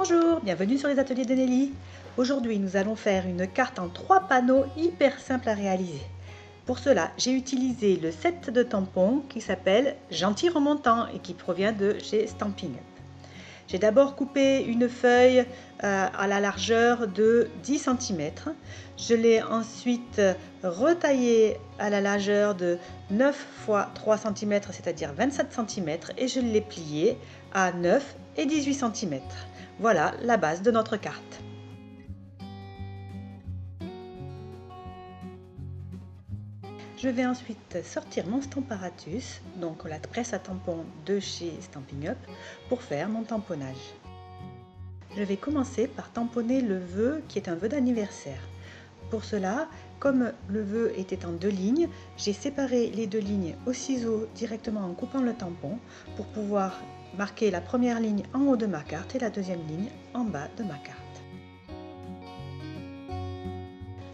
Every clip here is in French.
Bonjour, bienvenue sur les ateliers de Nelly. Aujourd'hui, nous allons faire une carte en 3 panneaux hyper simple à réaliser. Pour cela, j'ai utilisé le set de tampons qui s'appelle Gentil Remontant et qui provient de chez Stampin' Up. J'ai d'abord coupé une feuille à la largeur de 10 cm. Je l'ai ensuite retaillée à la largeur de 9 x 3 cm, c'est-à-dire 27 cm, et je l'ai pliée à 9 et 18 cm. Voilà la base de notre carte. Je vais ensuite sortir mon Stamparatus, donc la presse à tampons de chez Stampin' Up, pour faire mon tamponnage. Je vais commencer par tamponner le vœu qui est un vœu d'anniversaire. Pour cela, comme le vœu était en 2 lignes, j'ai séparé les 2 lignes au ciseau directement en coupant le tampon pour pouvoir marquer la première ligne en haut de ma carte et la deuxième ligne en bas de ma carte.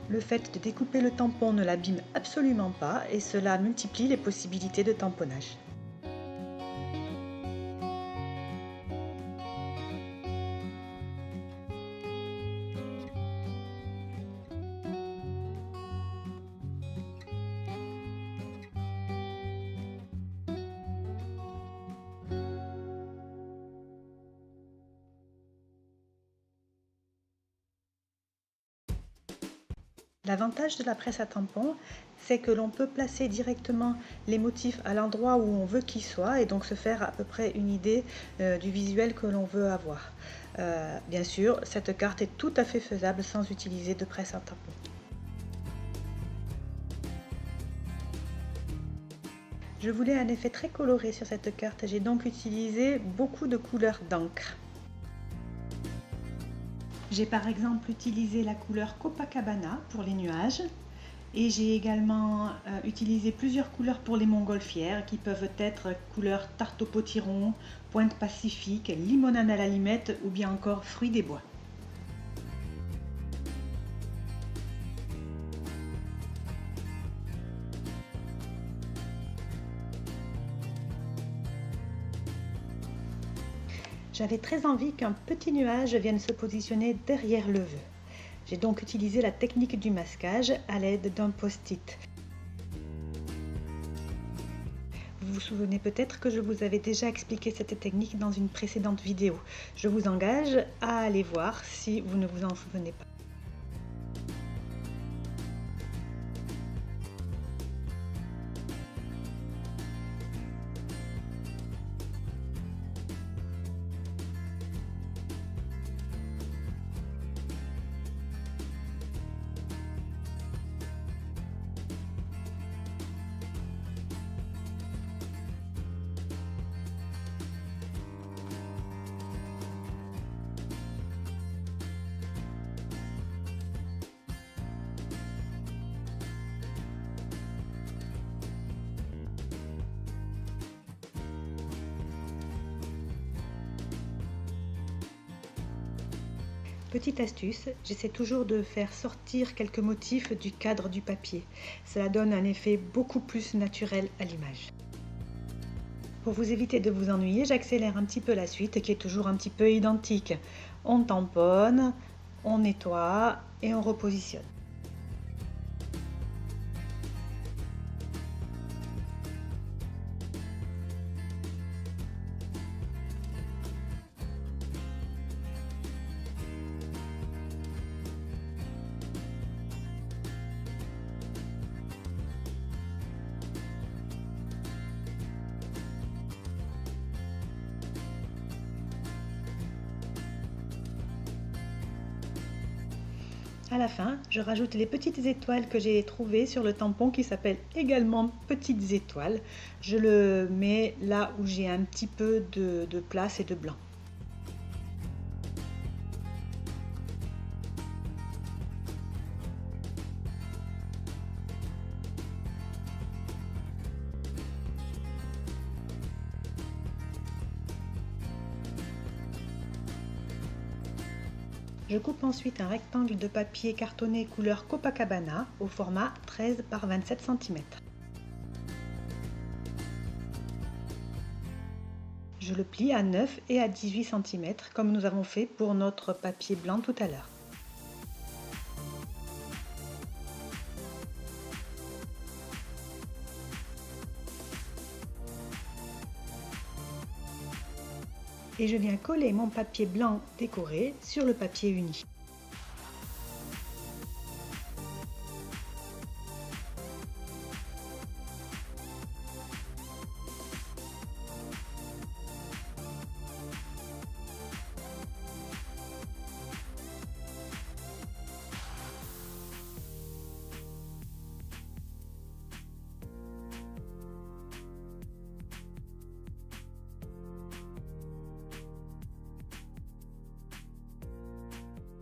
Le fait de découper le tampon ne l'abîme absolument pas et cela multiplie les possibilités de tamponnage. L'avantage de la presse à tampons, c'est que l'on peut placer directement les motifs à l'endroit où on veut qu'ils soient et donc se faire à peu près une idée du visuel que l'on veut avoir. Bien sûr, cette carte est tout à fait faisable sans utiliser de presse à tampons. Je voulais un effet très coloré sur cette carte, j'ai donc utilisé beaucoup de couleurs d'encre. J'ai par exemple utilisé la couleur Copacabana pour les nuages et j'ai également utilisé plusieurs couleurs pour les montgolfières qui peuvent être couleur tarte au potiron, pointe pacifique, limonade à la limette ou bien encore fruits des bois. J'avais très envie qu'un petit nuage vienne se positionner derrière le vœu. J'ai donc utilisé la technique du masquage à l'aide d'un post-it. Vous vous souvenez peut-être que je vous avais déjà expliqué cette technique dans une précédente vidéo. Je vous engage à aller voir si vous ne vous en souvenez pas. Petite astuce, j'essaie toujours de faire sortir quelques motifs du cadre du papier. Cela donne un effet beaucoup plus naturel à l'image. Pour vous éviter de vous ennuyer, j'accélère un petit peu la suite qui est toujours un petit peu identique. On tamponne, on nettoie et on repositionne. À la fin, je rajoute les petites étoiles que j'ai trouvées sur le tampon qui s'appelle également petites étoiles. Je le mets là où j'ai un petit peu de place et de blanc. Je coupe ensuite un rectangle de papier cartonné couleur Copacabana au format 13 par 27 cm. je le plie à 9 et à 18 cm comme nous avons fait pour notre papier blanc tout à l'heure. Et je viens coller mon papier blanc décoré sur le papier uni.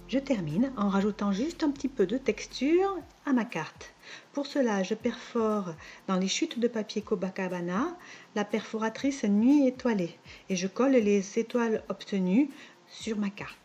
Je termine en rajoutant juste un petit peu de texture à ma carte. Pour cela, je perfore dans les chutes de papier Copacabana la perforatrice nuit étoilée et je colle les étoiles obtenues sur ma carte.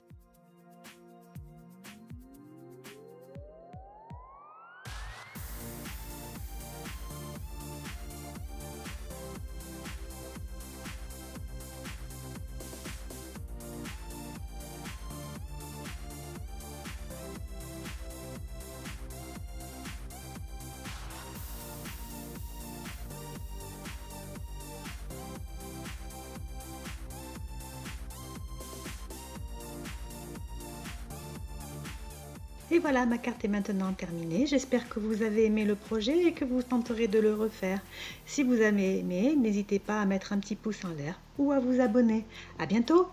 Et voilà, ma carte est maintenant terminée. J'espère que vous avez aimé le projet et que vous tenterez de le refaire. Si vous avez aimé, n'hésitez pas à mettre un petit pouce en l'air ou à vous abonner. À bientôt!